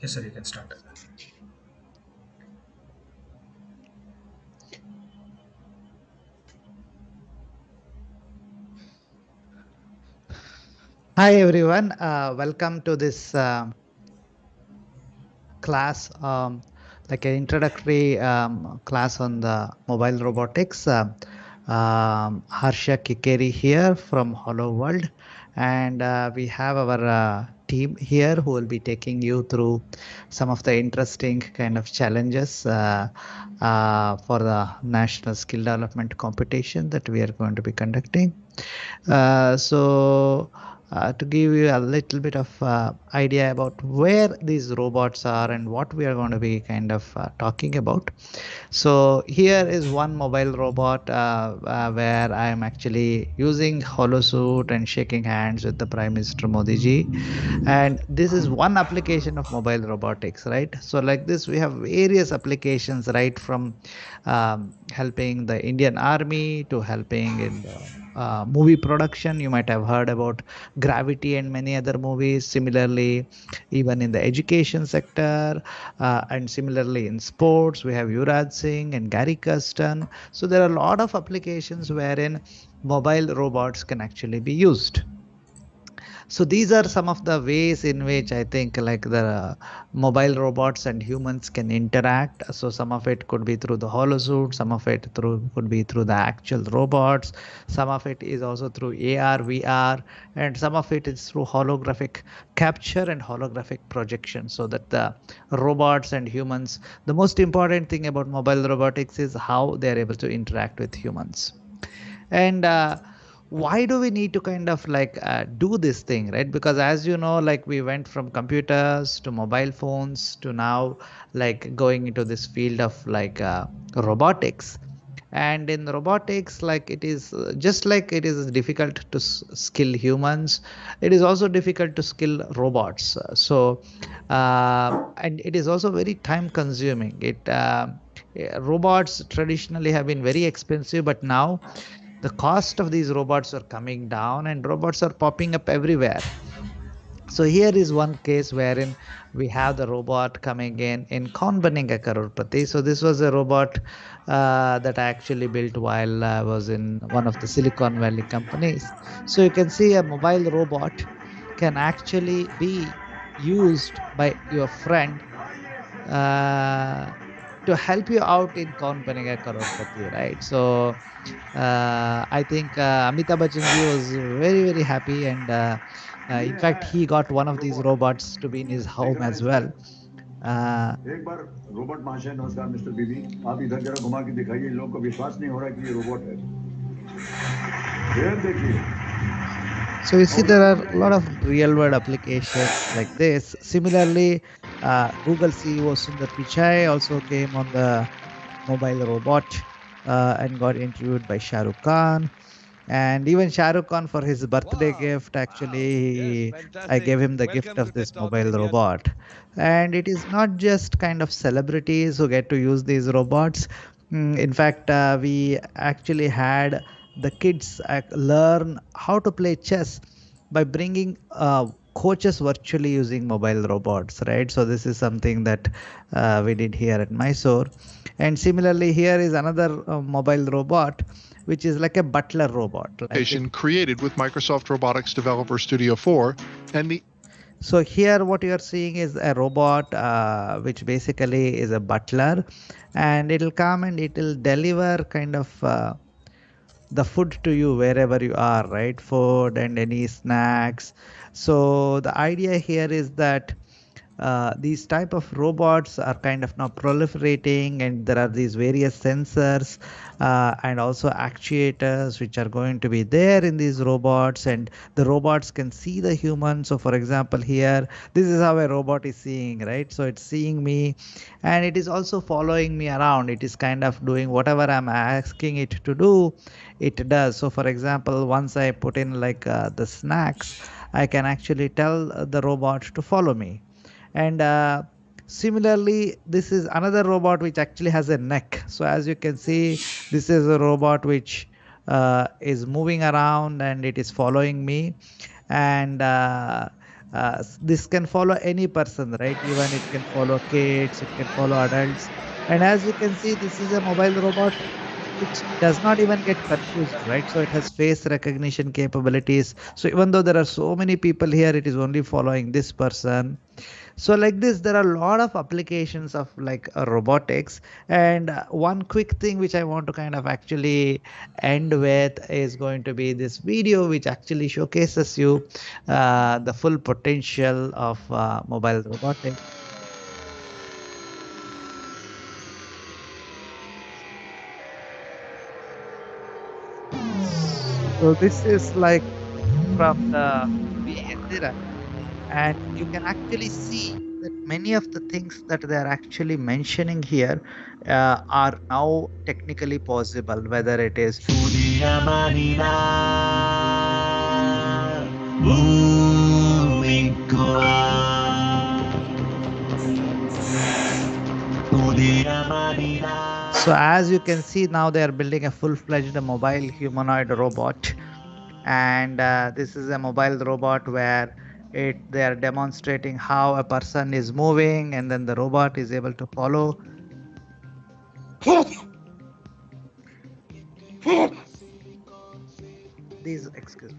Yes, sir, you can start. Hi everyone, welcome to this class, like an introductory class on the mobile robotics. Harsha Kikeri here from Holoworld, and we have our team here who will be taking you through some of the interesting kind of challenges for the National Skill Development Competition that we are going to be conducting. To give you a little bit of idea about where these robots are and what we are going to be kind of talking about. So here is one mobile robot where I am actually using HoloSuit and shaking hands with the Prime Minister Modi ji. And this is one application of mobile robotics, right? So like this, we have various applications, right, from helping the Indian Army to helping in the movie production. You might have heard about Gravity and many other movies. Similarly, even in the education sector, and similarly in sports, we have Yuvraj Singh and Gary Kirsten. So there are a lot of applications wherein mobile robots can actually be used. So these are some of the ways in which I think like the mobile robots and humans can interact. So some of it could be through the holosuit, some of it could be through the actual robots, some of it is also through AR, VR, and some of it is through holographic capture and holographic projection, so that the robots and humans, the most important thing about mobile robotics is how they are able to interact with humans. And why do we need to kind of like do this thing, right? Because as you know, like we went from computers to mobile phones to now like going into this field of like robotics. And in robotics, like it is just like it is difficult to skill humans, it is also difficult to skill robots. And it is also very time consuming. Robots traditionally have been very expensive, but now the cost of these robots are coming down and robots are popping up everywhere. So here is one case wherein we have the robot coming in Kaun Banega Crorepati. So this was a robot that I actually built while I was in one of the Silicon Valley companies. So you can see a mobile robot can actually be used by your friend uh, to help you out in Kaun Banega Crorepati, right? So I think Amitabh Bachchan ji was very, very happy. And in fact, he got one of these robots to be in his home as well. Uh, एक बार robot महाशय नमस्कार mister बीबी आप इधर जरा घुमा के दिखाइए इन लोग को विश्वास नहीं हो रहा कि ये रोबोट है ये देखिए so you see, there are a lot of real world applications like this. Similarly, Google CEO Sundar Pichai also came on the mobile robot and got interviewed by Shah Rukh Khan. And even Shah Rukh Khan, for his birthday gift, actually, I gave him the gift of this mobile robot. And it is not just kind of celebrities who get to use these robots. In fact, we actually had the kids learn how to play chess by bringing coaches virtually using mobile robots, right? So this is something that we did here at Mysore. And similarly, here is another mobile robot, which is like a butler robot. Created with Microsoft Robotics Developer Studio 4 and the So here what you are seeing is a robot which basically is a butler, and it'll come and it'll deliver kind of the food to you wherever you are, right? Food and any snacks. So the idea here is that these type of robots are kind of now proliferating, and there are these various sensors and also actuators which are going to be there in these robots, and the robots can see the human. So for example, here this is how a robot is seeing, right? So it's seeing me and it is also following me around. It is kind of doing whatever I'm asking it to do, it does. So for example, once I put in like the snacks, I can actually tell the robot to follow me. And similarly, this is another robot which actually has a neck. So as you can see, this is a robot which is moving around and it is following me. And This can follow any person, right? Even it can follow kids, it can follow adults. And as you can see, this is a mobile robot which does not even get confused, right? So it has face recognition capabilities. So even though there are so many people here, it is only following this person. So like this, there are a lot of applications of like robotics. And one quick thing which I want to kind of actually end with is going to be this video which actually showcases you the full potential of mobile robotics. So this is like from the movie Endira, and you can actually see that many of the things that they are actually mentioning here are now technically possible, whether it is so as you can see now they are building a full-fledged mobile humanoid robot, and this is a mobile robot where they are demonstrating how a person is moving and then the robot is able to follow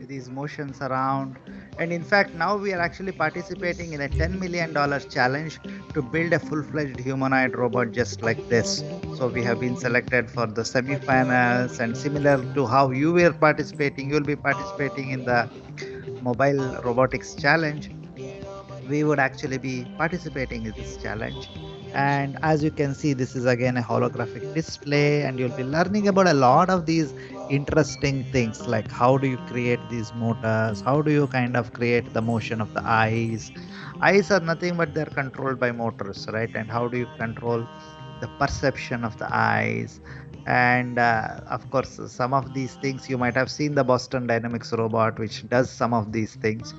these motions around. And in fact now we are actually participating in a $10 million challenge to build a full-fledged humanoid robot just like this. So we have been selected for the semi-finals, and similar to how you were participating, you'll be participating in the mobile robotics challenge. We would actually be participating in this challenge. And as you can see, this is again a holographic display, and you'll be learning about a lot of these interesting things like how do you create these motors, how do you kind of create the motion of the eyes. Eyes are nothing but they're controlled by motors, right? And how do you control the perception of the eyes? And of course, some of these things you might have seen the Boston Dynamics robot, which does some of these things.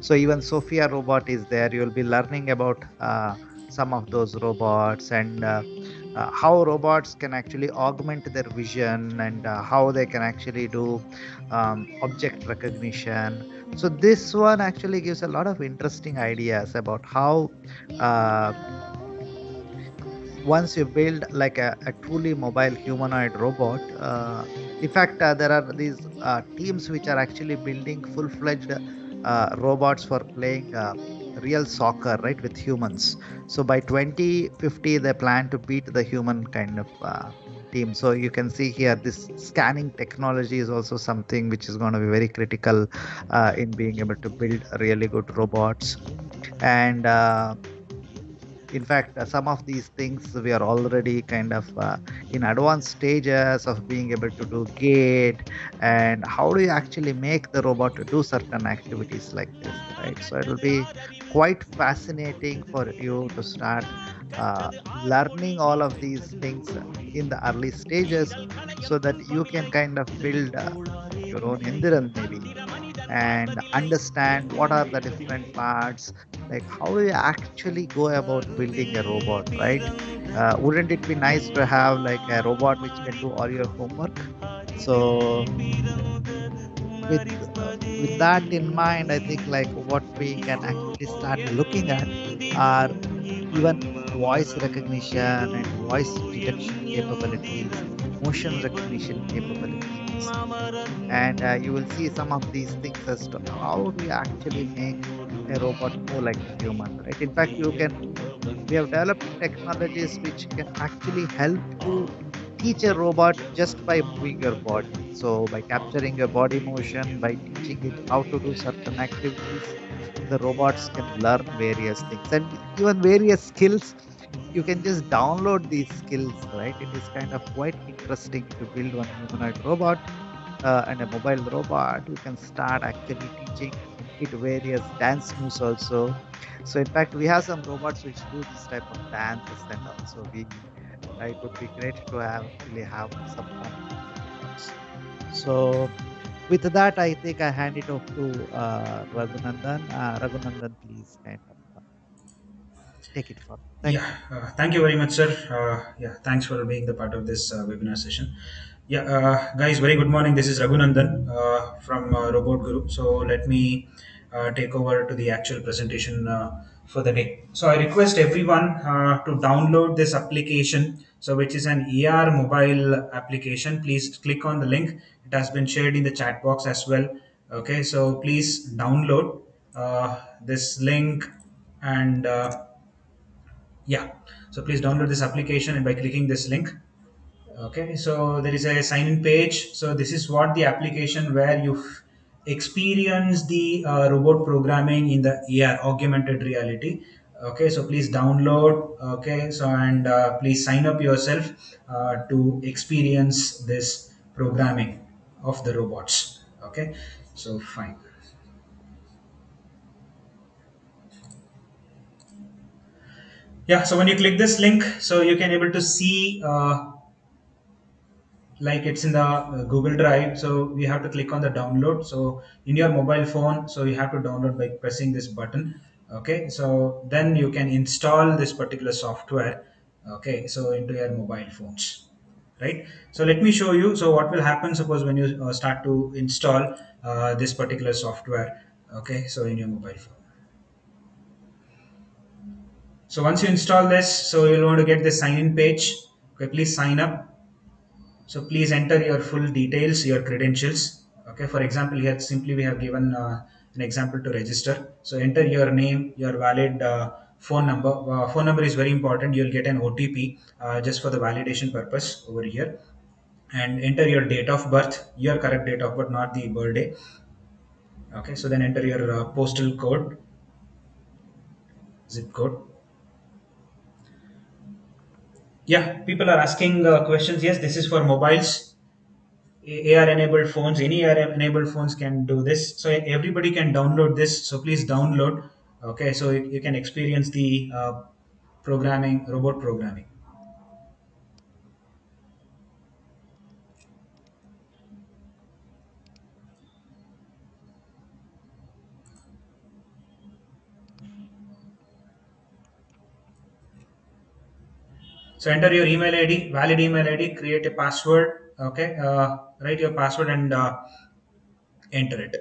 So even Sophia robot is there. You'll be learning about some of those robots, and how robots can actually augment their vision, and how they can actually do object recognition. So this one actually gives a lot of interesting ideas about how uh, once you build like a truly mobile humanoid robot, in fact there are these teams which are actually building full-fledged robots for playing real soccer, right, with humans. So by 2050 they plan to beat the human kind of team. So you can see here this scanning technology is also something which is going to be very critical in being able to build really good robots. And in fact some of these things we are already kind of in advanced stages of being able to do gate, and how do you actually make the robot to do certain activities like this, right? So it will be quite fascinating for you to start learning all of these things in the early stages, so that you can kind of build your own Indiran maybe, and understand what are the different parts, like how do you actually go about building a robot, right? Wouldn't it be nice to have like a robot which can do all your homework? So with with that in mind, I think like what we can actually start looking at are even voice recognition and voice detection capabilities, motion recognition capabilities, and you will see some of these things as to how do you actually make a robot more like a human, right? In fact, we have developed technologies which can actually help you teach a robot just by moving your body. So by capturing your body motion, by teaching it how to do certain activities, the robots can learn various things and even various skills. You can just download these skills, right? It is kind of quite interesting to build one humanoid robot and a mobile robot. You can start actually teaching it various dance moves also. So in fact, we have some robots which do this type of dances, and also it would be great to have some fun with the robots. So with that, I think I hand it off to Raghunandan. Raghunandan, please kind of take it forward. Thank Yeah, you. thank you very much, sir. Yeah, thanks for being the part of this webinar session. Yeah, guys, very good morning. This is Raghunandan from Robot Group. So let me take over to the actual presentation for the day. So I request everyone to download this application, so which is an AR mobile application. Please click on the link. It has been shared in the chat box as well. Okay, so please download this link and yeah, so please download this application and by clicking this link. Okay, so there is a sign in page. So this is what the application where you experience the robot programming in the AR, augmented reality. Okay, so please download. Okay, so and please sign up yourself to experience this programming of the robots. Okay, so fine. Yeah, so when you click this link, so you can able to see like it's in the Google Drive. So we have to click on the download. So in your mobile phone, so you have to download by pressing this button. Okay, so then you can install this particular software. Okay, so into your mobile phones, right? So let me show you. So what will happen? Suppose when you start to install this particular software. Okay, so in your mobile phone. So once you install this, so you'll want to get this sign in page. Okay, please sign up. So please enter your full details, your credentials. Okay, for example, here simply we have given an example to register. So enter your name, your valid phone number. Phone number is very important. You'll get an OTP just for the validation purpose over here. And enter your date of birth, your correct date of birth, not the birthday. Okay, so then enter your postal code, zip code. Yeah, people are asking questions. Yes, this is for mobiles. AR enabled phones, any AR enabled phones can do this. So everybody can download this. So please download. Okay, so you can experience the programming, robot programming. So enter your email ID, valid email ID, create a password. Okay, write your password and enter it.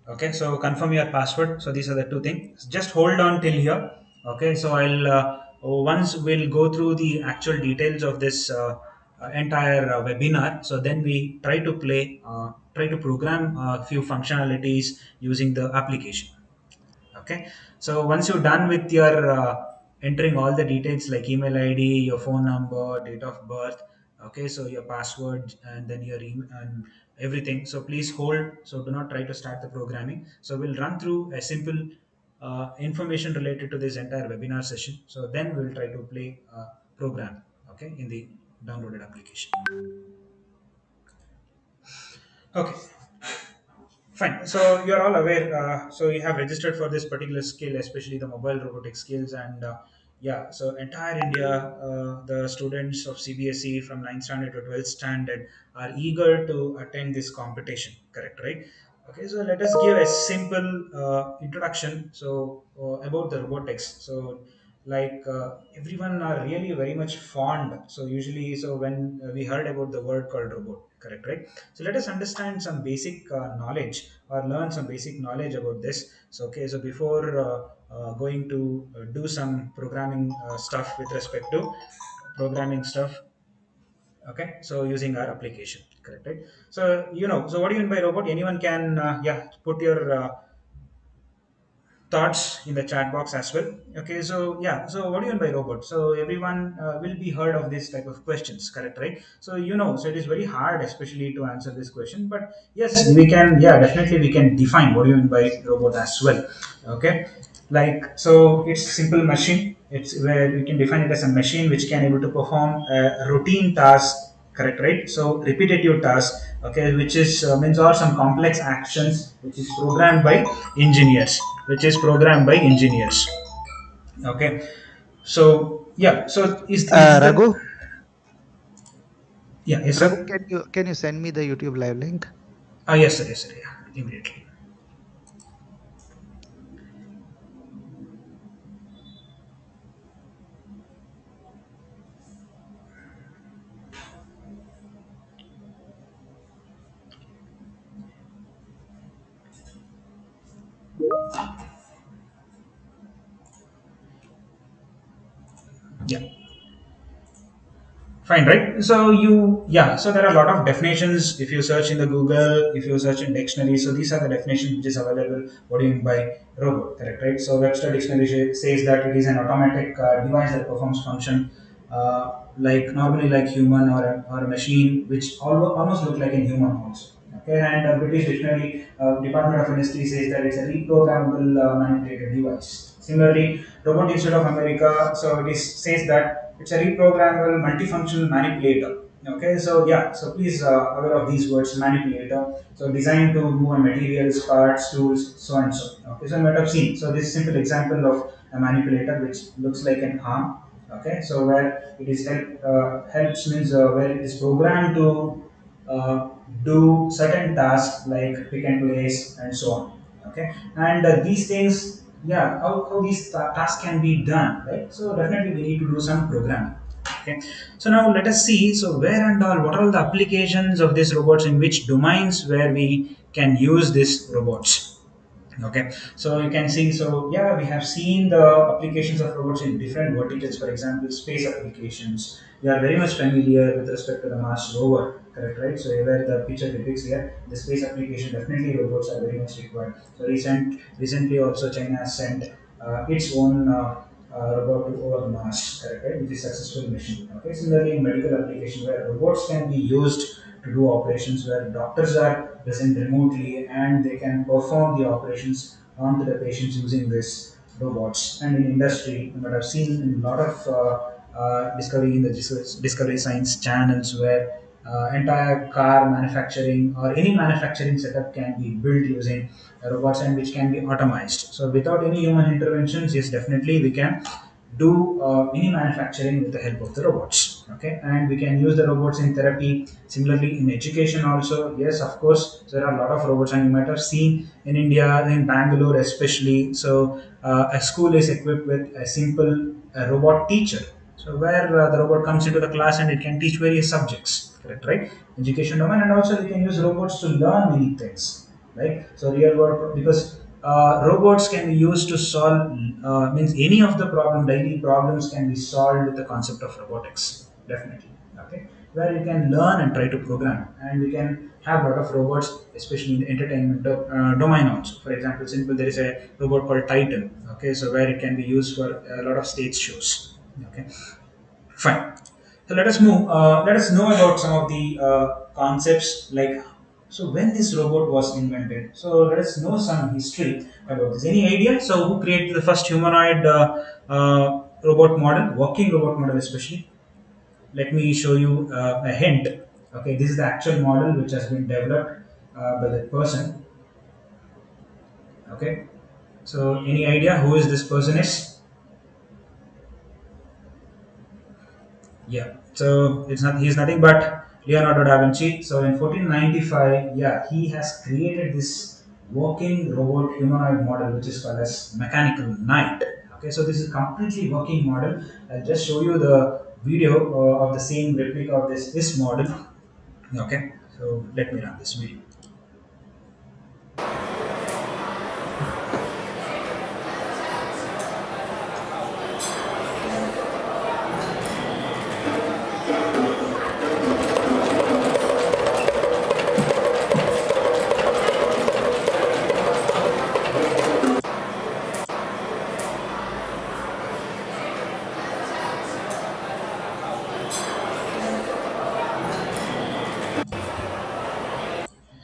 Okay, so confirm your password. So these are the two things. Just hold on till here. Okay, so I'll once we'll go through the actual details of this entire webinar. So then we try to program a few functionalities using the application. Okay, so once you're done with your entering all the details like email ID, your phone number, date of birth, okay, so your password and then your email and everything, so please hold. So do not try to start the programming. So we'll run through a simple information related to this entire webinar session. So then we'll try to play program, okay, in the downloaded application. Okay, fine. So you're all aware. So you have registered for this particular skill, especially the mobile robotic skills, and yeah. So entire India, the students of CBSE from 9th standard to 12th standard are eager to attend this competition. Correct, right? Okay. So let us give a simple introduction. So about the robotics. So like everyone are really very much fond. So usually, so when we heard about the word called robot, correct, right? So let us understand some basic knowledge or learn some basic knowledge about this. So okay, so before going to do some programming stuff with respect to programming stuff. Okay, so using our application, correct, right? So so what do you mean by robot? Anyone can yeah, put your thoughts in the chat box as well. Okay, so yeah, so what do you mean by robot? So everyone will be heard of this type of questions, correct, right? So so it is very hard especially to answer this question, but yes, we can, yeah, definitely we can define what do you mean by robot as well. Okay, like, so it's simple machine. It's where we can define it as a machine which can able to perform a routine task, correct, right? So repetitive task, okay, which is means or some complex actions which is programmed by engineers, okay. So yeah, so is the, Raghu, yeah, yes Raghu, sir. can you send me the YouTube live link? Yes sir, yes sir, yeah, immediately. Yeah. Fine, right? So you, yeah. So there are a lot of definitions. If you search in the Google, if you search in dictionary, so these are the definitions which is available. What do you mean by robot? Correct, right? So Webster Dictionary says that it is an automatic device that performs function like normally like human or a machine, which almost look like a human also. Okay, and British Dictionary Department of Industry says that it's a reprogrammable manipulated device. Similarly, Robot Institute of America, so it is says that it's a reprogrammable multifunctional manipulator. Okay, so yeah, so please aware of these words, manipulator. So designed to move on materials, parts, tools, so and so. Okay, so you might have seen. So this simple example of a manipulator which looks like an arm. Okay, so where it is helps means where it is programmed to uh, do certain tasks like pick and place and so on. Okay, and these things, yeah, how these tasks can be done, right? So definitely we need to do some programming. Okay, so now let us see, so where and all, what are all the applications of these robots, in which domains where we can use these robots. Okay, so you can see, so yeah, we have seen the applications of robots in different verticals. For example, space applications. We are very much familiar with respect to the Mars rover, correct, right? So where the picture depicts here, the space application, definitely robots are very much required. So recently also China has sent its own robot to over Mars, correct, right? Which is successful mission. Okay, similarly in medical application where robots can be used to do operations, where doctors are present remotely and they can perform the operations onto the patients using this robots. And in industry, you might have seen a lot of discovery in the discovery science channels where entire car manufacturing or any manufacturing setup can be built using robots, and which can be automized. So without any human interventions, yes, definitely we can do any manufacturing with the help of the robots. Okay, and we can use the robots in therapy. Similarly in education also, yes, of course there are a lot of robots, and you might have seen in India, in Bangalore especially. So a school is equipped with a simple robot teacher, so where the robot comes into the class and it can teach various subjects, correct, right? Education domain. And also we can use robots to learn many things, right? So real world, because robots can be used to solve means any of the daily problems can be solved with the concept of robotics, definitely. Okay, where you can learn and try to program, and we can have a lot of robots, especially in the entertainment domain also. For example, simple, there is a robot called Titan. Okay, so where it can be used for a lot of stage shows. Okay, fine. So let us move. Let us know about some of the concepts, like, so when this robot was invented. So let us know some history about this. Any idea? So who created the first humanoid robot model, working robot model, especially? Let me show you a hint. Okay, this is the actual model which has been developed by that person. Okay, so any idea who is this person is? Yeah, so it's not, he's nothing but Leonardo da Vinci. So in 1495, yeah, he has created this working robot humanoid model which is called as mechanical knight. Okay, so this is completely working model. I'll just show you the video of the same replica of this model. Okay, so let me run this video.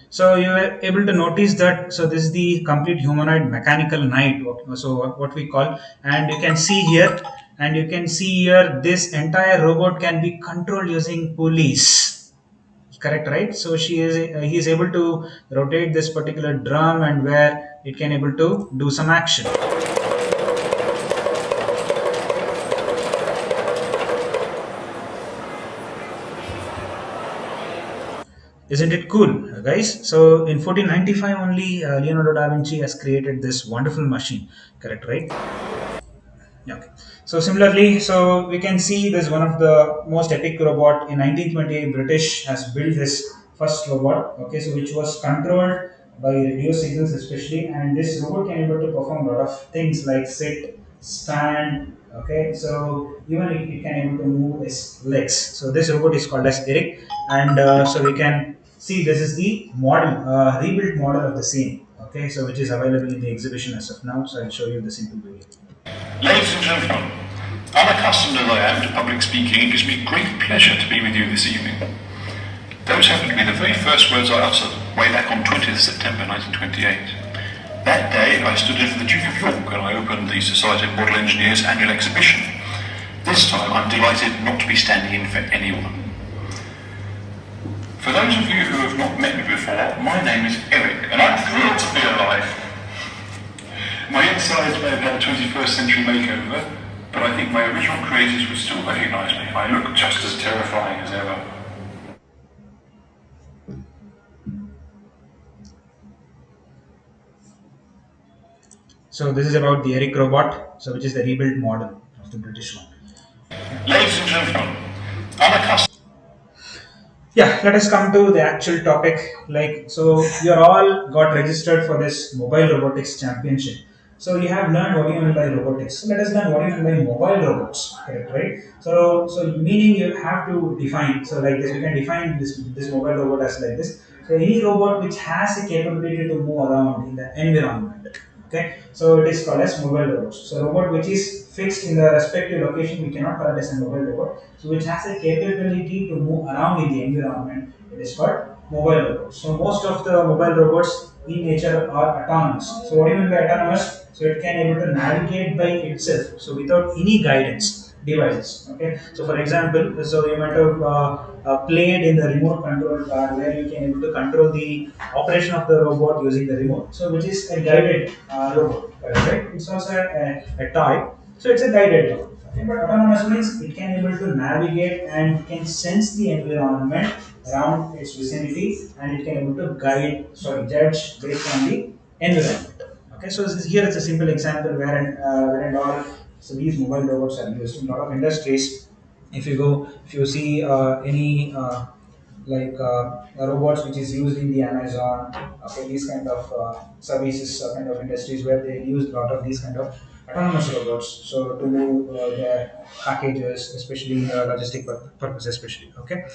So you were able to notice that. So this is the complete humanoid mechanical knight. So what we call, and you can see here, and you can see here, this entire robot can be controlled using pulleys. Correct, right? So he is able to rotate this particular drum, and where it can able to do some action. Isn't it cool, guys? So in 1495 only, Leonardo da Vinci has created this wonderful machine. Correct, right? Yeah, okay. So similarly, so we can see this one of the most epic robot in 1928. British has built this first robot. Okay, so which was controlled by radio signals especially, and this robot can able to perform a lot of things like sit, stand. Okay, so even it can able to move its legs. So this robot is called as Eric, and so we can see this is the model, rebuilt model of the same. Okay, so which is available in the exhibition as of now. So I'll show you the simple video. Ladies and gentlemen, unaccustomed as I am to public speaking, it gives me great pleasure to be with you this evening. Those happen to be the very first words I uttered way back on 20th September 1928. That day I stood in for the Duke of York and I opened the Society of Model Engineers annual exhibition. This time I'm delighted not to be standing in for anyone. For those of you who have not met me before, my name is Eric and I'm thrilled to be alive. My insides may have had a 21st century makeover, but I think my original creators would still recognise me. I look just as terrifying as ever. So this is about the Eric robot, so which is the rebuilt model of the British one. Ladies and gentlemen, unaccustomed. Yeah, let us come to the actual topic. Like, so you're all got registered for this Mobile Robotics Championship. So you have learned what you mean by robotics. So let us learn what you mean by mobile robots, correct, right? So meaning you have to define. So like this, you can define this mobile robot as like this. So any robot which has a capability to move around in the environment. Okay, so it is called as mobile robots. So robot which is fixed in the respective location, we cannot call it as a mobile robot. So which has a capability to move around in the environment, it is called mobile robots. So most of the mobile robots in nature are autonomous. So what do you mean by autonomous? So it can able to navigate by itself, so without any guidance devices. Okay, so for example, so you might have played in the remote control car where you can able to control the operation of the robot using the remote. So which is a guided robot, right? It's also a toy, so it's a guided robot. Okay, but autonomous means it can able to navigate and can sense the environment around its vicinity, and it can able to judge based on the environment. Okay, so here it's a simple example where and all. So these mobile robots are used in a lot of industries. If you see any robots which is used in the Amazon, okay, these kind of services, kind of industries where they use a lot of these kind of autonomous robots. So to move their packages, especially logistic purpose, especially. Okay.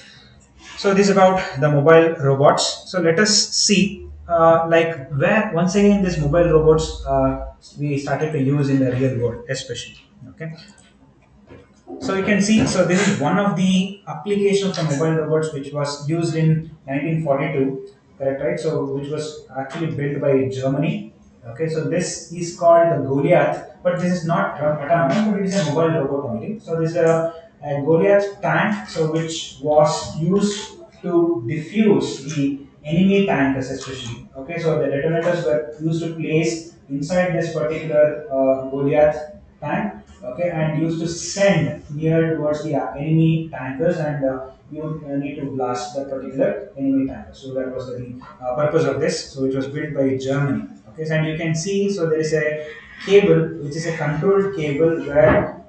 So this is about the mobile robots. So let us see, like where once again these mobile robots we started to use in the real world, especially. Okay. So you can see, so this is one of the applications of mobile robots which was used in 1942, correct, right? So which was actually built by Germany. Okay, so this is called the Goliath, but this is not autonomous, but it is a mobile robot only. So this is a Goliath tank, so which was used to defuse the enemy tankers, especially. Okay, so the detonators were used to place inside this particular Goliath tank, okay, and used to send near towards the enemy tankers, and you need to blast that particular enemy tanker. So that was the purpose of this. So it was built by Germany. Okay, so and you can see, so there is a cable which is a controlled cable where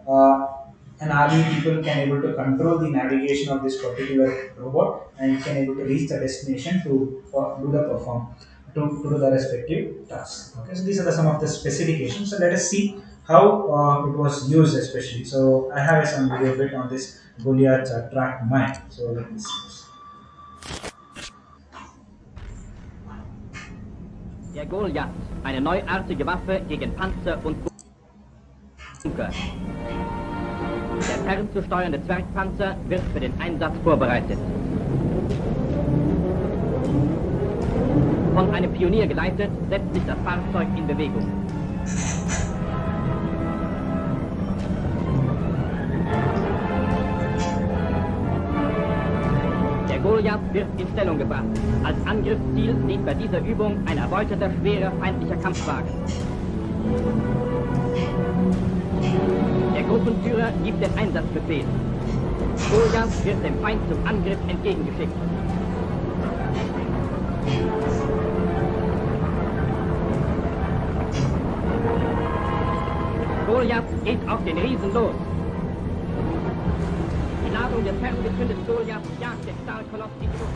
an army people can able to control the navigation of this particular robot and can able to reach the destination to do the perform to do the respective tasks. Okay, so these are some of the specifications. So let us see how it was used, especially. So I have some video bit on this Goliath track mine. So let me see this. Der Goliath, eine neuartige Waffe gegen Panzer und Bunker. Der fernzusteuernde Zwergpanzer wird für den Einsatz vorbereitet. Von einem Pionier geleitet, setzt sich das Fahrzeug in Bewegung. Der Goliath wird in Stellung gebracht. Als Angriffsziel dient bei dieser Übung ein erbeuteter, schwerer feindlicher Kampfwagen. Der Gruppenführer gibt den Einsatzbefehl. Goliath wird dem Feind zum Angriff entgegengeschickt. Goliath geht auf den Riesen los. Die Ladung des ferngezündet Goliath jagt den Stahlkoloss in die Luft.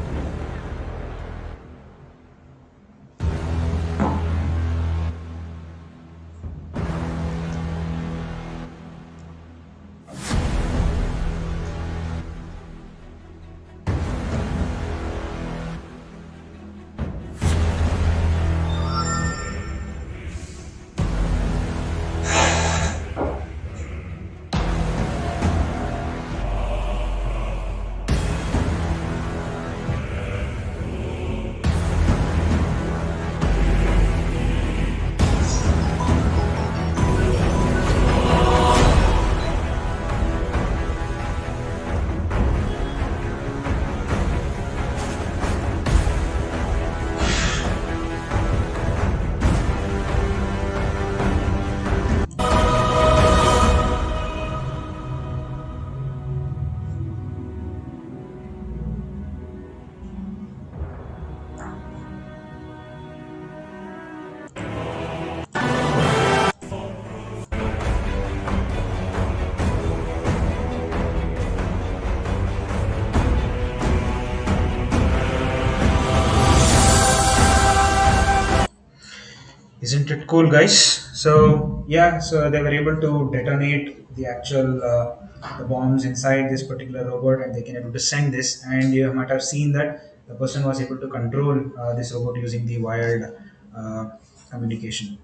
Isn't it cool, guys? So yeah, so they were able to detonate the actual the bombs inside this particular robot, and they can able to send this. And you might have seen that the person was able to control this robot using the wired uh, communication.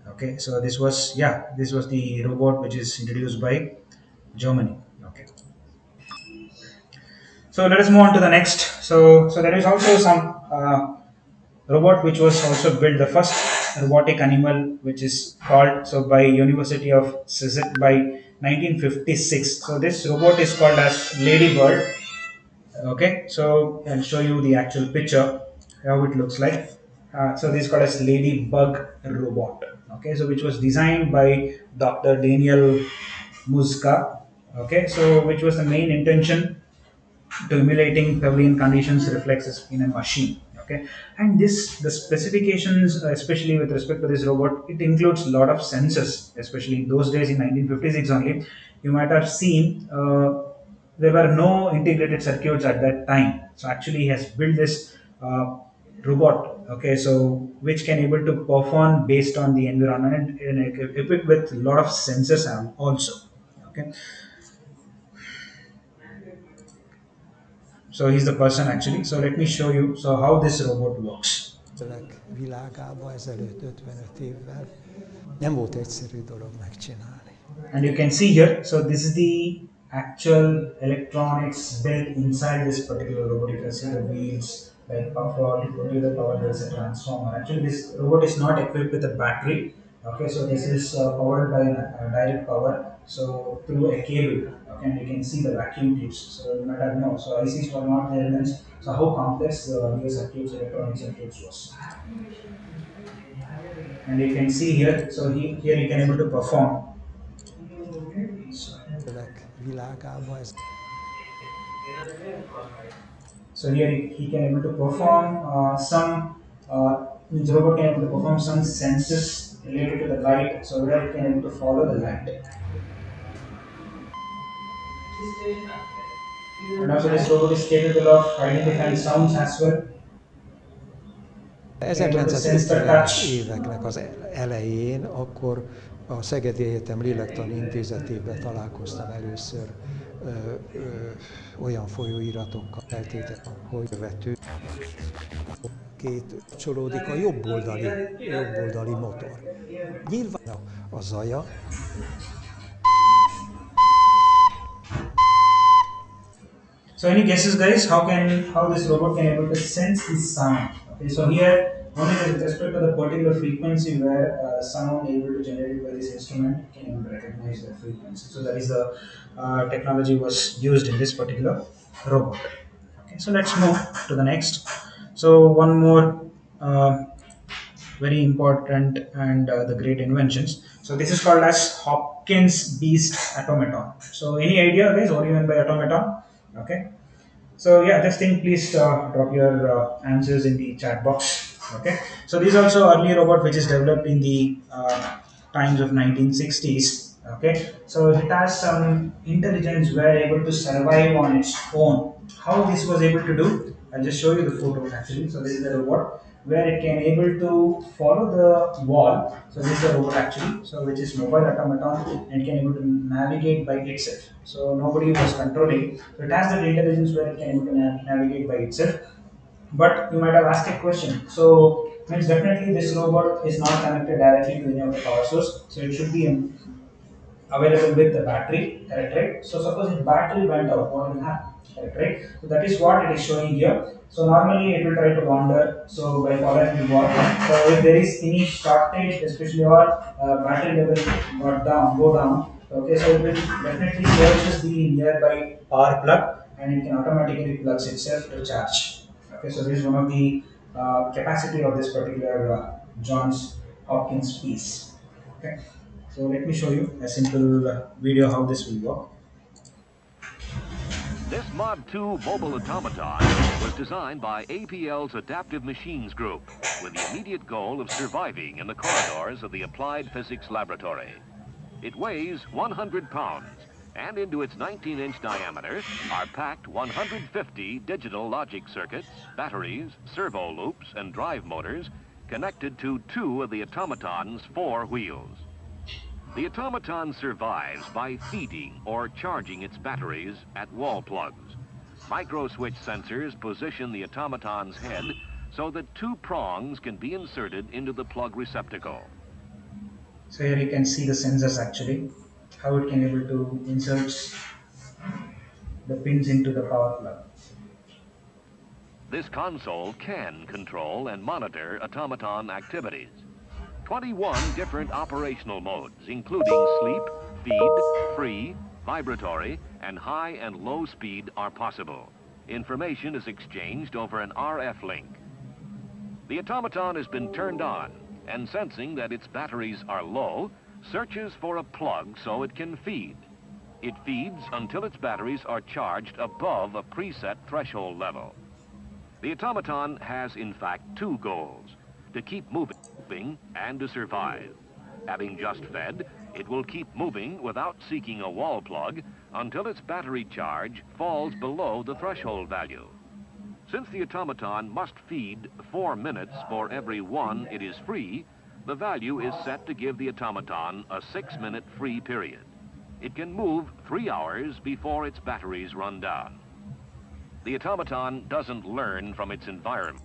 Okay, so this was the robot which is introduced by Germany. Okay, so let us move on to the next. So there is also some robot which was also built, the first robotic animal which is called so by University of Szeged by 1956. So this robot is called as Ladybird. Okay, so I'll show you the actual picture how it looks like. So this is called as Ladybug robot. Okay, so which was designed by Dr. Daniel Muska. Okay, so which was the main intention to emulating pavilion conditions reflexes in a machine. Okay, and this the specifications, especially with respect to this robot, it includes a lot of sensors, especially in those days in 1956 only. You might have seen there were no integrated circuits at that time. So actually, he has built this robot. Okay, so which can able to perform based on the environment and equipped with a lot of sensors also. Okay, so he's the person actually. So let me show you so how this robot works. Világába ezelőtt 55 évvel nem volt egyszerű dolog megcsinálni. And you can see here, so this is the actual electronics built inside this particular robot. You can see the wheels, like power, to produce the power, there is a transformer. Actually, this robot is not equipped with a battery. Okay, so this is powered by direct power, so through a cable. Okay, and you can see the vacuum tubes. So you might have known. So ICs were not there then. So how complex the real circuits, electronic circuits was. And you can see here. So here you can able to perform. Világába ez So here he can able to perform the robot can able to perform some senses related to the light, so that it can able to follow the light. And also this robot is capable of identifying sounds as well. Can able to sense the 1950-es touch. éveknek az elején, akkor a Szegedi Egyetem Lélektani Intézetében találkoztam először olyan folyóiratokkal feltétlenül, hogy vető két kapcsolódik a jobb oldali motor. Nyilván a zaja. So any guesses, guys? How this robot can able to sense this sound? Okay, so here only with respect to the particular frequency where sound able to generate by this instrument can able to recognize that frequency. So that is the technology was used in this particular robot. Okay, so let's move to the next. So one more very important and the great inventions. So this is called as Hopkins Beast automaton. So any idea, guys, what do you mean by automaton? Okay, so yeah, just think, please drop your answers in the chat box. Okay, so this is also early robot which is developed in the times of 1960s. Okay, so it has some intelligence where able to survive on its own. How this was able to do? I'll just show you the photo actually. So this is the robot where it can able to follow the wall. So this is the robot actually. So which is mobile automaton and can able to navigate by itself. So nobody was controlling. So it has that intelligence where it can able to navigate by itself. But you might have asked a question. So means definitely this robot is not connected directly to any of the power source. So it should be available with the battery, correct, right? So suppose if battery went out, what will happen, correct, right? So that is what it is showing here. So normally it will try to wander, so by following the wall. So if there is any shortage, especially or battery level go down, okay, so it will definitely searches the nearby power plug and it can automatically plugs itself to charge. Okay, so this is one of the capacity of this particular Johns Hopkins piece. Okay. So let me show you a simple video how this will work. This Mod 2 mobile automaton was designed by APL's Adaptive Machines Group with the immediate goal of surviving in the corridors of the Applied Physics Laboratory. It weighs 100 pounds, and into its 19-inch diameter are packed 150 digital logic circuits, batteries, servo loops, and drive motors connected to 2 of the automaton's 4 wheels. The automaton survives by feeding or charging its batteries at wall plugs. Micro-switch sensors position the automaton's head so that 2 prongs can be inserted into the plug receptacle. So here you can see the sensors actually, how it can able to insert the pins into the power plug. This console can control and monitor automaton activities. 21 different operational modes, including sleep, feed, free, vibratory, and high and low speed are possible. Information is exchanged over an RF link. The automaton has been turned on, and sensing that its batteries are low, searches for a plug so it can feed. It feeds until its batteries are charged above a preset threshold level. The automaton has in fact 2 goals: to keep moving and to survive. Having just fed, it will keep moving without seeking a wall plug until its battery charge falls below the threshold value. Since the automaton must feed 4 minutes for every 1 it is free, the value is set to give the automaton a 6-minute free period. It can move 3 hours before its batteries run down. The automaton doesn't learn from its environment.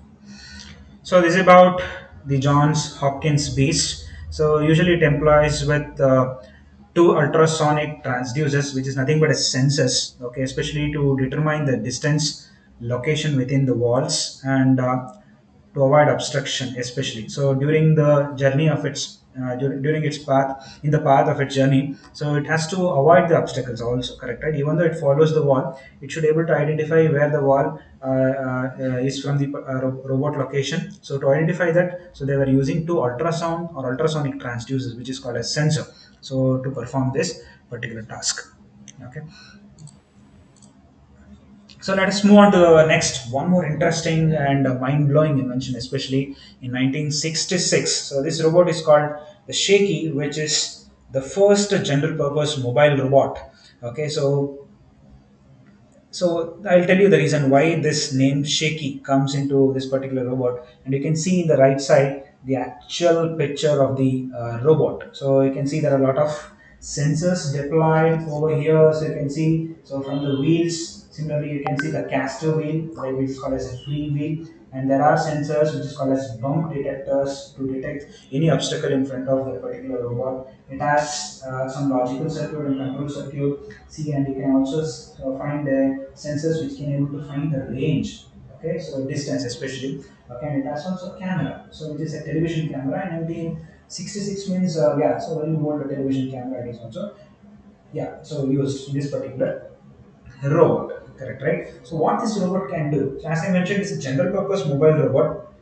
So this is about the Johns Hopkins beast. So usually it employs with 2 ultrasonic transducers, which is nothing but a sensors, okay, especially to determine the distance, location within the walls, and to avoid obstruction, especially. So during the journey of its during its path, in the path of its journey, so it has to avoid the obstacles also, correct, right? Even though it follows the wall, it should able to identify where the wall is from the robot location. So to identify that, so they were using 2 ultrasound or ultrasonic transducers, which is called a sensor, so to perform this particular task, okay. So let us move on to the next one more interesting and mind-blowing invention, especially in 1966. So this robot is called the Shaky, which is the first general-purpose mobile robot. Okay, so I'll tell you the reason why this name Shaky comes into this particular robot, and you can see in the right side the actual picture of the robot. So you can see there are a lot of sensors deployed over here. So you can see, so from the wheels. Similarly, you can see the caster wheel, which is called as a free wheel, and there are sensors which is called as bump detectors to detect any obstacle in front of the particular robot. It has some logical circuit and control circuit. See, and you can also find the sensors which can able to find the range. Okay, so distance especially. Okay, and it has also a camera, so which is a television camera, and 1966 means yeah, so very old television camera it is also, yeah, so used in this particular robot, correct, right? So what this robot can do, so as I mentioned, it's a general purpose mobile robot,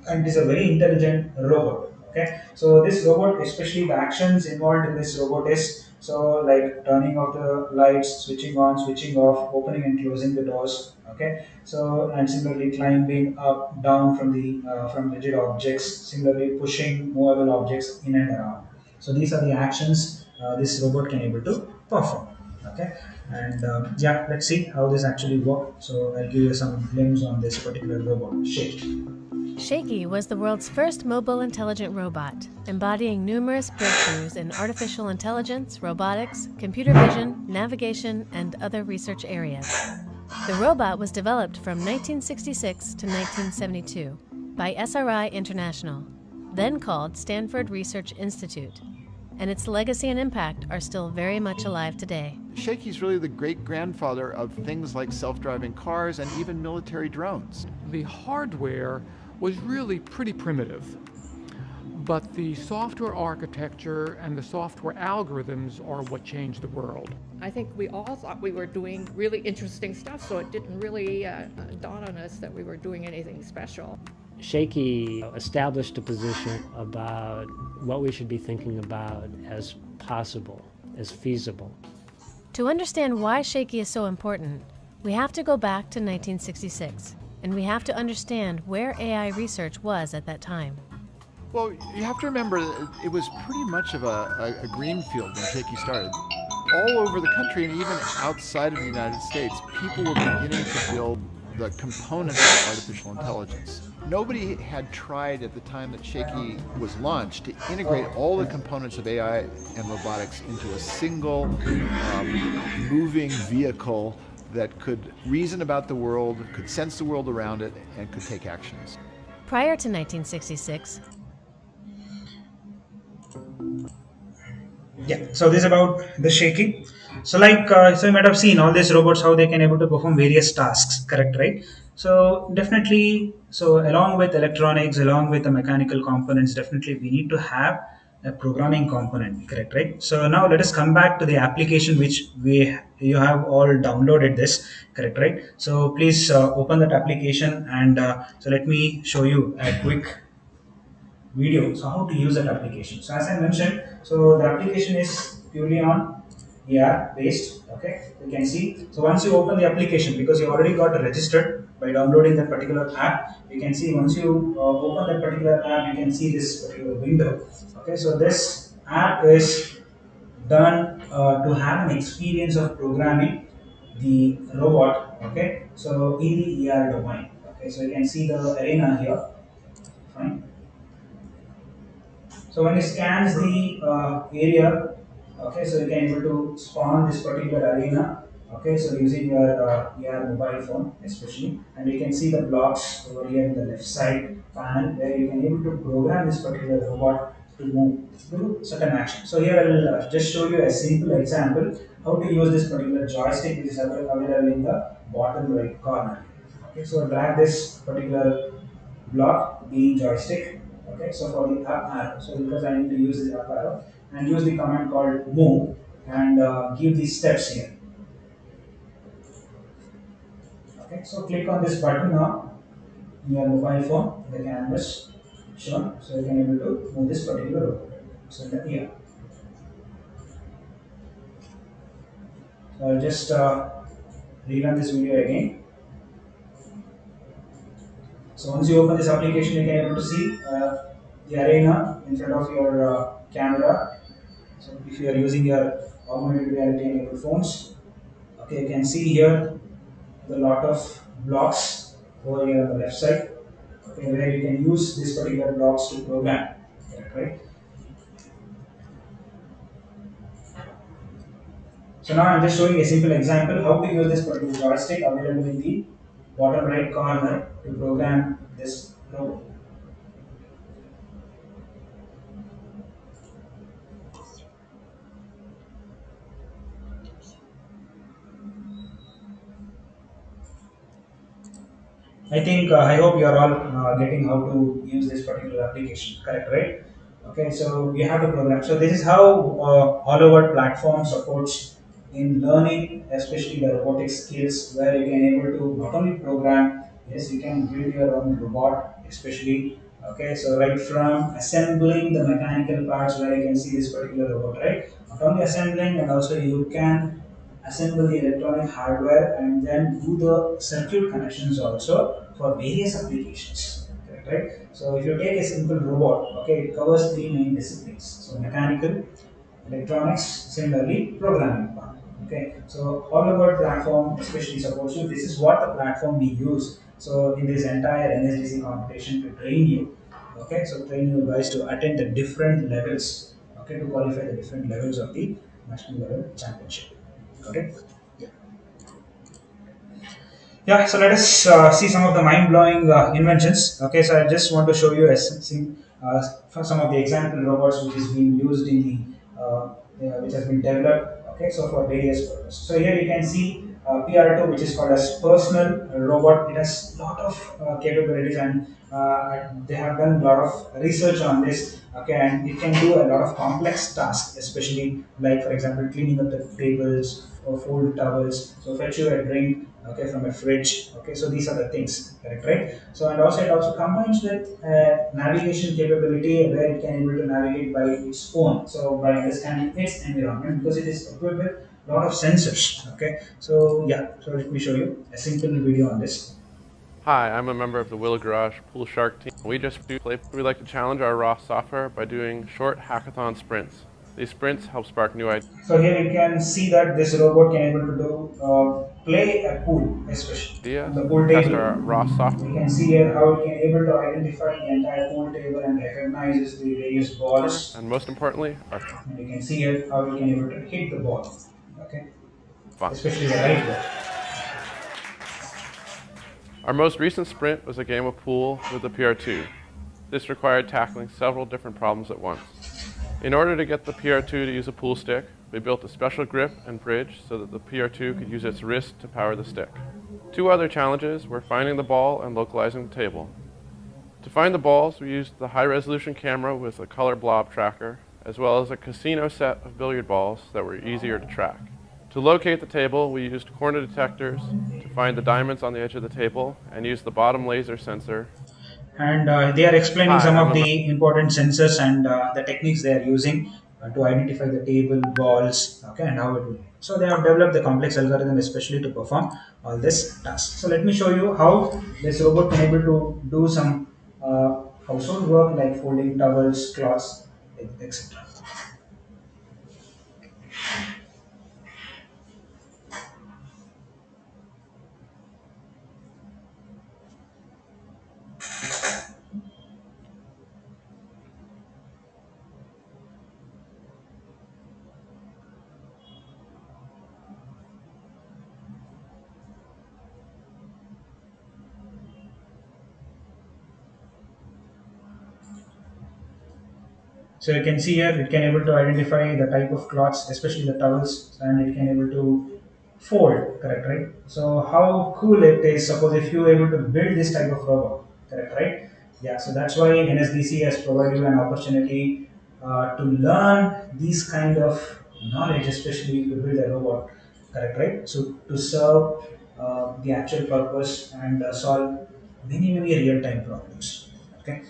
and it is a very intelligent robot, okay. So this robot, especially the actions involved in this robot is, so like turning off the lights, switching on, switching off, opening and closing the doors, okay. So and similarly climbing up down from rigid objects, similarly pushing movable objects in and around. So these are the actions this robot can able to perform, okay. And yeah, let's see how this actually works. So I'll give you some glimpse on this particular robot, Shaky. Shaky was the world's first mobile intelligent robot, embodying numerous breakthroughs in artificial intelligence, robotics, computer vision, navigation, and other research areas. The robot was developed from 1966 to 1972 by SRI International, then called Stanford Research Institute, and its legacy and impact are still very much alive today. Shaky's really the great-grandfather of things like self-driving cars and even military drones. The hardware was really pretty primitive, but the software architecture and the software algorithms are what changed the world. I think we all thought we were doing really interesting stuff, so it didn't really dawn on us that we were doing anything special. Shaky established a position about what we should be thinking about as possible, as feasible. To understand why Shaky is so important, we have to go back to 1966, and we have to understand where AI research was at that time. Well, you have to remember that it was pretty much of a green field when Shaky started. All over the country and even outside of the United States, people were beginning to build the components of artificial intelligence. Nobody had tried at the time that Shaky was launched to integrate all the components of AI and robotics into a single moving vehicle that could reason about the world, could sense the world around it, and could take actions. Prior to 1966, Yeah, so this is about the Shaky. So like so you might have seen all these robots how they can able to perform various tasks, correct, right? So definitely, so along with electronics, along with the mechanical components, definitely we need to have a programming component, correct, right? So now let us come back to the application which you have all downloaded this, correct, right? So please open that application and so let me show you a quick video. So how to use that application. So as I mentioned, so the application is purely on AR based. Okay, you can see. So once you open the application, because you already got registered by downloading that particular app, you can see once you open that particular app, you can see this particular window. Okay, so this app is done to have an experience of programming the robot. Okay, so in the AR domain. Okay, so you can see the arena here. Fine. So when it scans the area, okay, so you can able to spawn this particular arena, okay, so using your mobile phone especially, and you can see the blocks over here in the left side panel where you can able to program this particular robot to move through certain action. So here I will just show you a simple example how to use this particular joystick which is available in the bottom right corner. Okay, so drag this particular block the joystick. Okay, so for the up arrow, so because I need to use the up arrow and use the command called move and give these steps here. Okay, so click on this button now in your mobile phone, the canvas shown, so you can able to move this particular robot. So here, so I'll just rerun this video again. So once you open this application, you can able to see the arena in front of your camera. So if you are using your augmented reality enabled phones, okay, you can see here the lot of blocks over here on the left side, okay, where you can use this particular blocks to program, right? So now I'm just showing a simple example how to use this particular joystick available in the bottom right corner to program this robot. I hope you are all getting how to use this particular application, correct, right? Okay, so you have to program. So this is how Holoworld platform supports in learning, especially the robotic skills, where you can able to not only program, yes, you can build your own robot, especially. Okay, so right from assembling the mechanical parts, where you can see this particular robot, right? Not only assembling, and also you can assemble the electronic hardware and then do the circuit connections also for various applications. Right? So if you take a simple robot, okay, it covers three main disciplines. So mechanical, electronics, similarly programming part. Okay, so Holoworld platform especially supports you. This is what the platform we use. So in this entire NSDC competition to train you, okay, so train you guys to attend the different levels, okay, to qualify the different levels of the national level championship. Okay. Yeah, so let us see some of the mind-blowing inventions. Okay, so I just want to show you for some of the example robots which is being used in which has been developed. Okay, so for various purposes. So here you can see PR2, which is called as personal robot. It has a lot of capabilities, and they have done a lot of research on this. Okay, and it can do a lot of complex tasks, especially like for example cleaning up the tables or fold towels. So fetch you a drink, okay, from a fridge. Okay, so these are the things, correct, right? So and also it also combines with navigation capability where it can able to navigate by its own. So by understanding its environment because it is equipped with a lot of sensors. Okay, so yeah, so let me show you a simple video on this. Hi, I'm a member of the Willow Garage Pool Shark team. We like to challenge our raw software by doing short hackathon sprints. These sprints help spark new ideas. So here you can see that this robot can able to do play a pool, especially on the pool test table. our raw software, We can see here how it can able to identify the entire pool table and recognizes the various balls. and most importantly, our And you can see here how it can able to hit the ball. Okay, fun. especially the right ball. Our most recent sprint was a game of pool with the PR2. This required tackling several different problems at once. In order to get the PR2 to use a pool stick, we built a special grip and bridge so that the PR2 could use its wrist to power the stick. Two other challenges were finding the ball and localizing the table. To find the balls, we used the high-resolution camera with a color blob tracker, as well as a casino set of billiard balls that were easier to track. To locate the table, we used corner detectors to find the diamonds on the edge of the table and used the bottom laser sensor. And they are explaining some of the important sensors and the techniques they are using to identify the table, balls, okay, and how it will. So they have developed the complex algorithm especially to perform all this task. So let me show you how this robot can able to do some household work like folding towels, cloths, etc. So you can see here it can able to identify the type of cloths, especially the towels, and it can able to fold, correct, right? So how cool it is, suppose if you are able to build this type of robot, correct, right? Yeah, so that's why NSDC has provided you an opportunity to learn these kind of knowledge, especially to build a robot, correct, right? So to serve the actual purpose and solve many real-time problems, okay?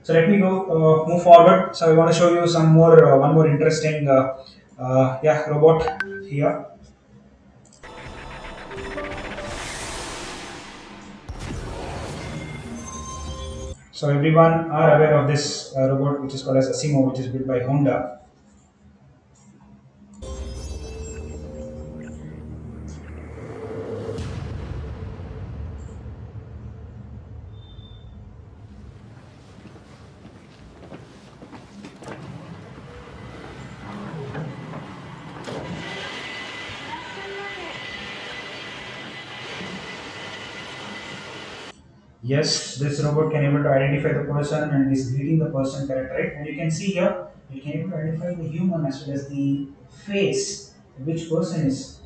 So let me go move forward. So I want to show you some more one more interesting robot here. So everyone are aware of this robot which is called as Asimo, which is built by Honda. Yes, this robot can able to identify the person and is greeting the person, correct, right? And you can see here, it can able to identify the human as well as the face, which person is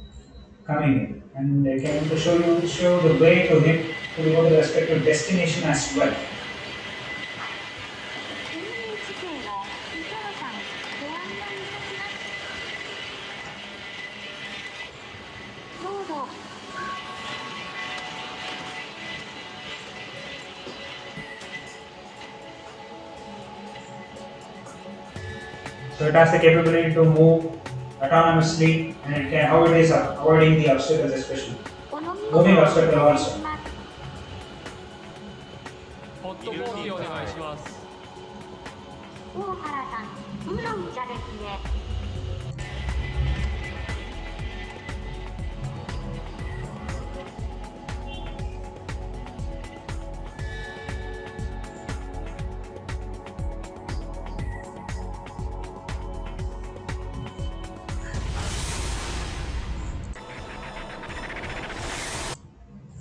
coming in, and they can able to show the way to him to go to the respective destination as well. So it has the capability to move autonomously, and it can how it is avoiding the obstacles, especially moving obstacle also.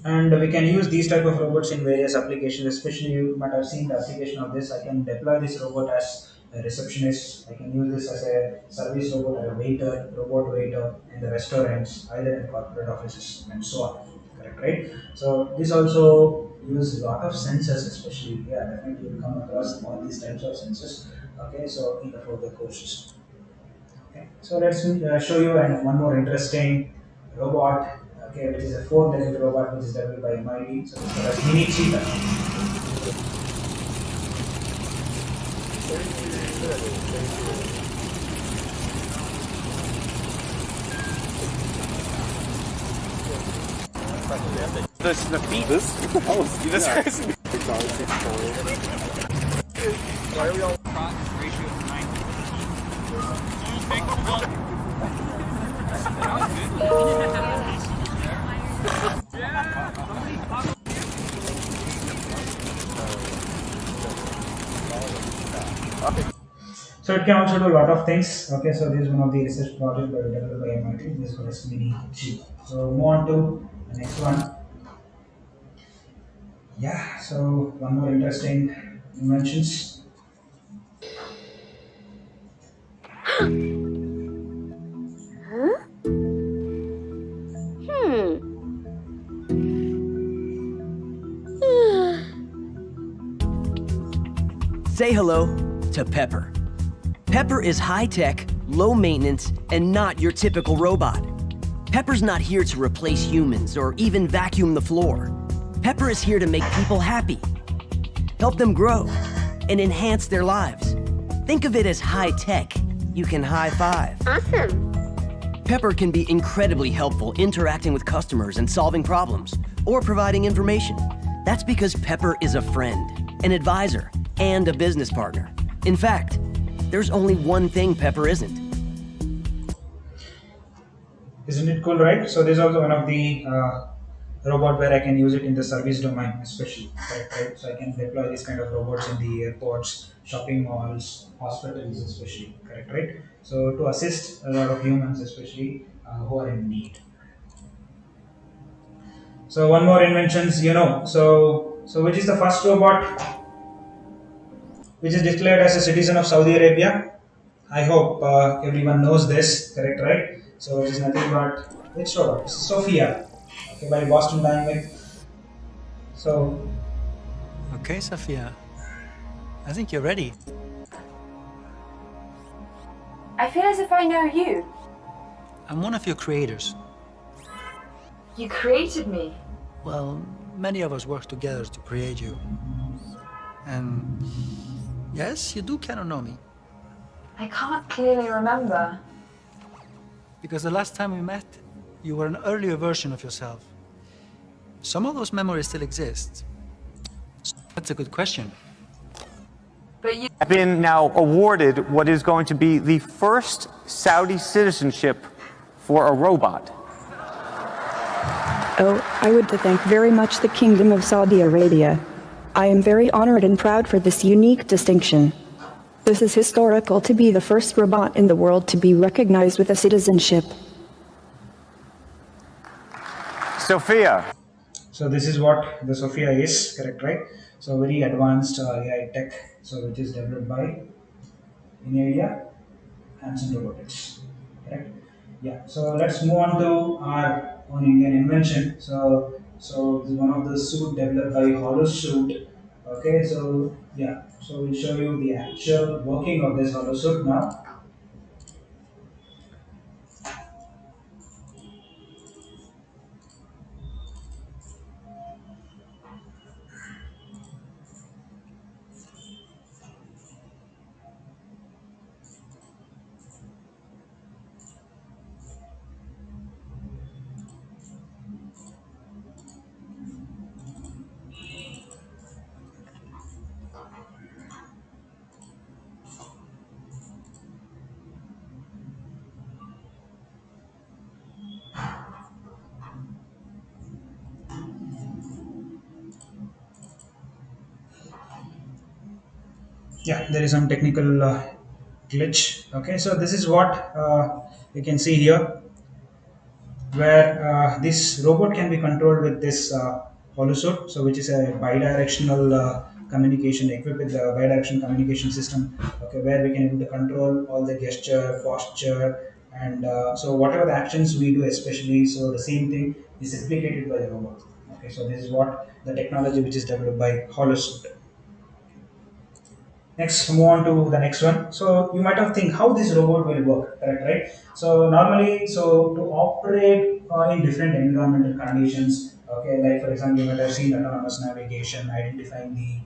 And we can use these type of robots in various applications, especially you might have seen the application of this. I can deploy this robot as a receptionist. I can use this as a service robot, as a waiter, robot waiter in the restaurants, either in corporate offices and so on. Correct, right? So this also uses a lot of sensors, especially. Yeah, definitely you'll come across all these types of sensors. Okay, so in the further courses. Okay, so let's show you one more interesting robot. Okay, which is a four-legged robot which is developed by MIT. So it's called as mini cheetah. The feet. This? What the hell is this? Why are we all ratio of 9? So it can also do a lot of things. Okay, so this is one of the research projects developed by MIT. This was mini chip. So move on to the next one. Yeah, so one more interesting inventions. Say hello to Pepper. Pepper is high-tech, low-maintenance, and not your typical robot. Pepper's not here to replace humans or even vacuum the floor. Pepper is here to make people happy, help them grow, and enhance their lives. Think of it as high-tech. You can high-five. Awesome. Pepper can be incredibly helpful interacting with customers and solving problems, or providing information. That's because Pepper is a friend, an advisor, and a business partner. In fact, there's only one thing Pepper isn't. Isn't it cool, right? So this is also one of the robot where I can use it in the service domain, especially. Right? So I can deploy this kind of robots in the airports, shopping malls, hospitals, especially. Correct, right? So to assist a lot of humans, especially who are in need. So one more inventions, So which is the first robot which is declared as a citizen of Saudi Arabia? I hope everyone knows this, correct, right? So it is nothing but which robot? It's Sophia, okay, by Boston Dynamic. So, Okay, Sophia. I think you're ready. I feel as if I know you. I'm one of your creators. You created me. Well, many of us work together to create you. And yes, you do kind of know me. I can't clearly remember. Because the last time we met, you were an earlier version of yourself. Some of those memories still exist. So that's a good question. But you I've been now awarded what is going to be the first Saudi citizenship for a robot. Oh, I would to thank very much the Kingdom of Saudi Arabia. I am very honored and proud for this unique distinction. This is historical to be the first robot in the world to be recognized with a citizenship. Sophia. so this is what the Sophia is, correct, right? So very advanced AI tech, so which is developed by in area Hanson Robotics, correct? Yeah. So let's move on to our own Indian invention. So this is one of the suit developed by Hollow Suit. Okay. So yeah. So we'll show you the actual working of this Hollow Suit now. Yeah, there is some technical glitch. Okay, so this is what you can see here, where this robot can be controlled with this holosuit, so which is a bidirectional communication, equipped with a bidirectional communication system. Okay, where we can able to control all the gesture, posture, and so whatever the actions we do, especially, so the same thing is replicated by the robot. Okay, so this is what the technology which is developed by holosuit. Next, move on to the next one. So you might have think how this robot will work, correct, right? So normally, so to operate in different environmental conditions, okay, like for example, you might have seen autonomous navigation, identifying the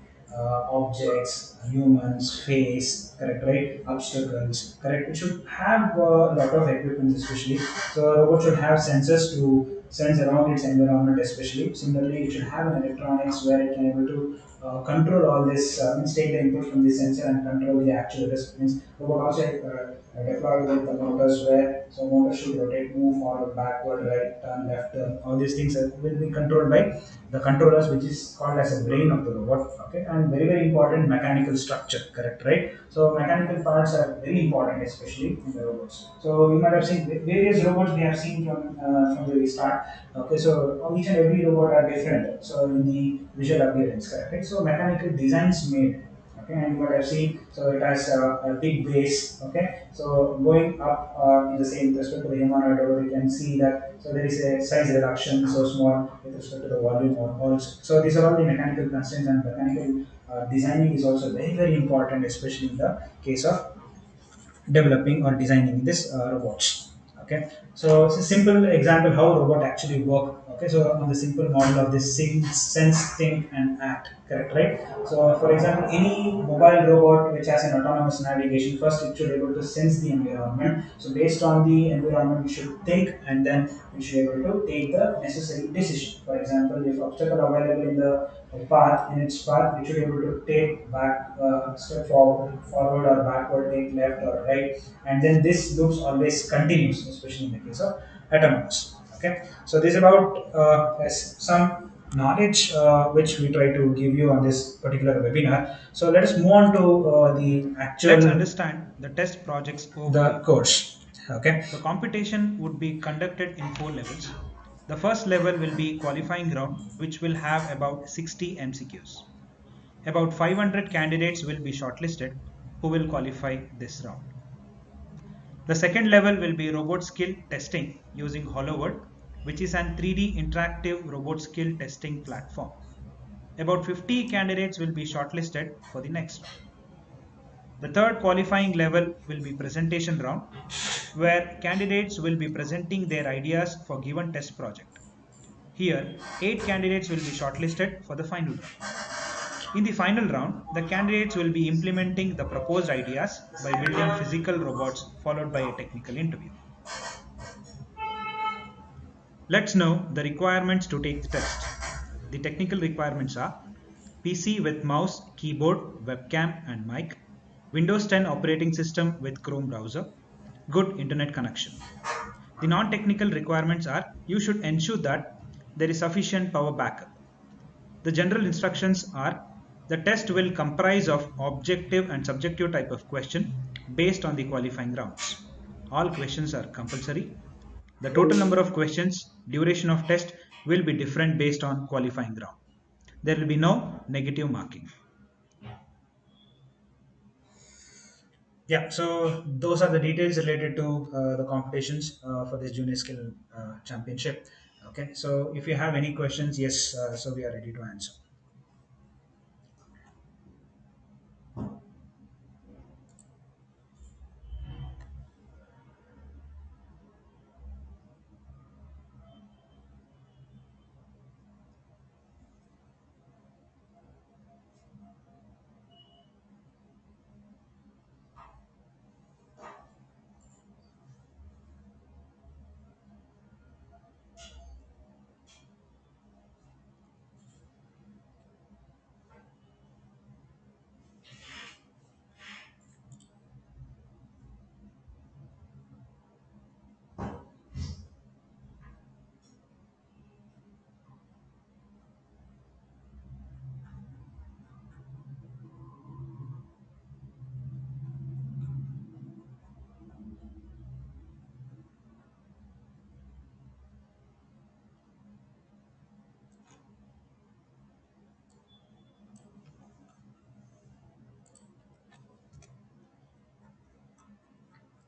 objects, humans, face, correct, right? Obstacles, correct. It should have a lot of equipment, especially. So a robot should have sensors to sense around its environment, especially. Similarly, it should have an electronics where it can able to control all this, means take the input from the sensor and control the actuators. Means robot also deployed with the motors where so motor should rotate, move forward, backward, right, turn, left, turn. All these things will be controlled by the controllers, which is called as a brain of the robot. Okay, and very very important mechanical structure. Correct, right? So mechanical parts are very important, especially in the robots. So you might have seen various robots we have seen from the start. Okay, so each and every robot are different. So in the visual appearance, correct? Right? So mechanical designs made. Okay, and you might have seen. So it has a big base. Okay, so going up in the same with respect to the humanoid robot, you can see that. So there is a size reduction, so small with respect to the volume also. So these are all the mechanical constraints, and mechanical designing is also very very important, especially in the case of developing or designing this robots. Okay, so it's a simple example how robot actually work. Okay, so on the simple model of this sense, think, and act. Correct, right? So for example, any mobile robot which has an autonomous navigation, first it should be able to sense the environment. So based on the environment, it should think, and then it should be able to take the necessary decision. For example, if obstacle available in the path, in its path, it should be able to take back, step forward or backward, take left or right, and then this loops always continues, especially in the case of autonomous. Okay, so this is about some knowledge which we try to give you on this particular webinar. So let us move on to the actual. Let's understand the test project's overview. The course. Okay. The competition would be conducted in 4 levels. The first level will be qualifying round, which will have about 60 MCQs. About 500 candidates will be shortlisted who will qualify this round. The second level will be robot skill testing using Holoworld, which is an 3D interactive robot skill testing platform. About 50 candidates will be shortlisted for the next round. The third qualifying level will be presentation round, where candidates will be presenting their ideas for given test project. Here, 8 candidates will be shortlisted for the final round. In the final round, the candidates will be implementing the proposed ideas by building physical robots, followed by a technical interview. Let's know the requirements to take the test. The technical requirements are PC with mouse, keyboard, webcam and mic, Windows 10 operating system with Chrome browser, good internet connection. The non-technical requirements are you should ensure that there is sufficient power backup. The general instructions are the test will comprise of objective and subjective type of question based on the qualifying rounds. All questions are compulsory. The total number of questions, duration of test will be different based on qualifying round. There will be no negative marking. Yeah, so those are the details related to the competitions for this junior skill championship. Okay, so if you have any questions, yes, so we are ready to answer.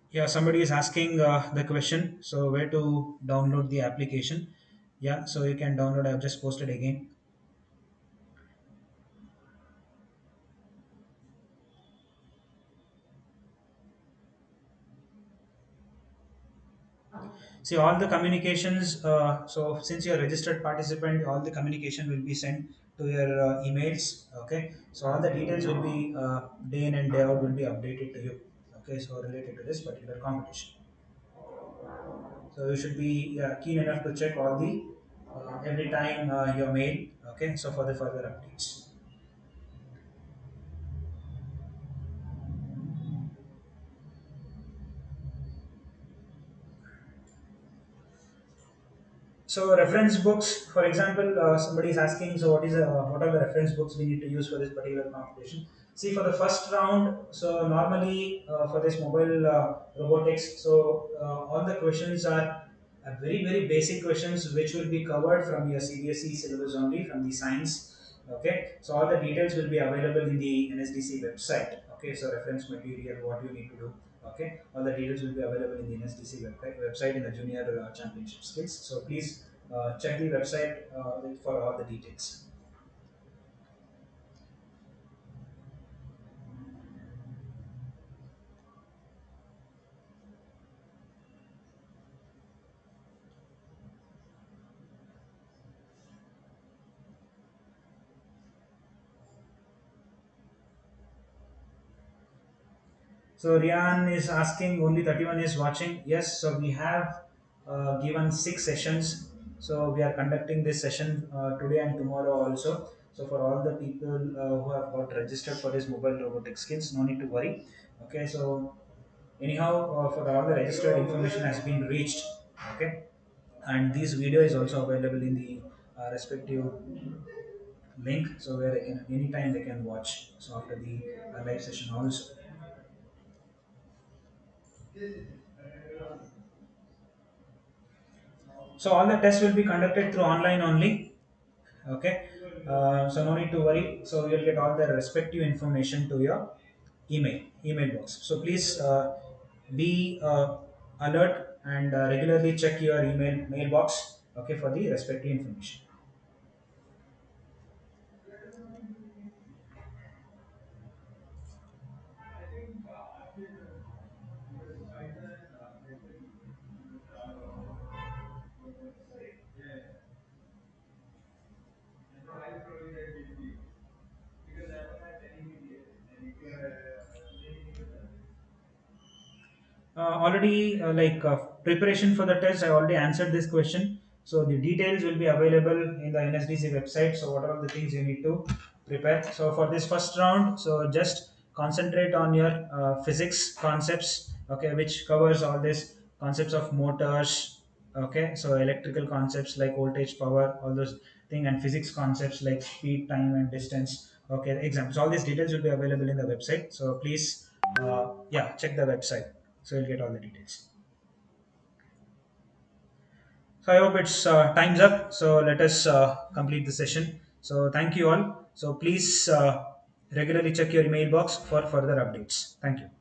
Yeah, somebody is asking the question. So where to download the application? Yeah, so you can download. I've just posted again. See all the communications. So since you're a registered participant, all the communication will be sent to your emails. Okay, so all the details will be day in and day out will be updated to you. Okay, so related to this particular competition. So you should be keen enough to check all the every time your mail. Okay, so for the further updates. So reference books, for example, somebody is asking, so what are the reference books we need to use for this particular competition? See, for the first round, so normally for this mobile robotics, so all the questions are very basic questions which will be covered from your CBSE syllabus only, from the science. Okay, so all the details will be available in the NSDC website. Okay, so reference material, what you need to do. Okay, all the details will be available in the NSDC website in the Junior Championship skills. So please check the website for all the details. So Rian is asking, only 31 is watching. Yes, so we have given 6 sessions. So we are conducting this session today and tomorrow also. So for all the people who have got registered for this mobile robotic skills, no need to worry. Okay, so anyhow, for all the registered information has been reached. Okay, and this video is also available in the respective link, so where they can anytime they can watch. So after the live session also. So all the tests will be conducted through online only. Okay, so no need to worry. So you'll get all the respective information to your email box. So please be alert and regularly check your mailbox. Okay, for the respective information. Already like preparation for the test, I already answered this question. So the details will be available in the NSDC website. So what are the things you need to prepare? So for this first round, so just concentrate on your physics concepts, okay, which covers all these concepts of motors, okay, so electrical concepts like voltage, power, all those things, and physics concepts like speed, time, and distance. Okay, examples. All these details will be available in the website. So please, yeah, check the website. So you'll get all the details. So I hope it's time's up. So let us complete the session. So thank you all. So please regularly check your email box for further updates. Thank you.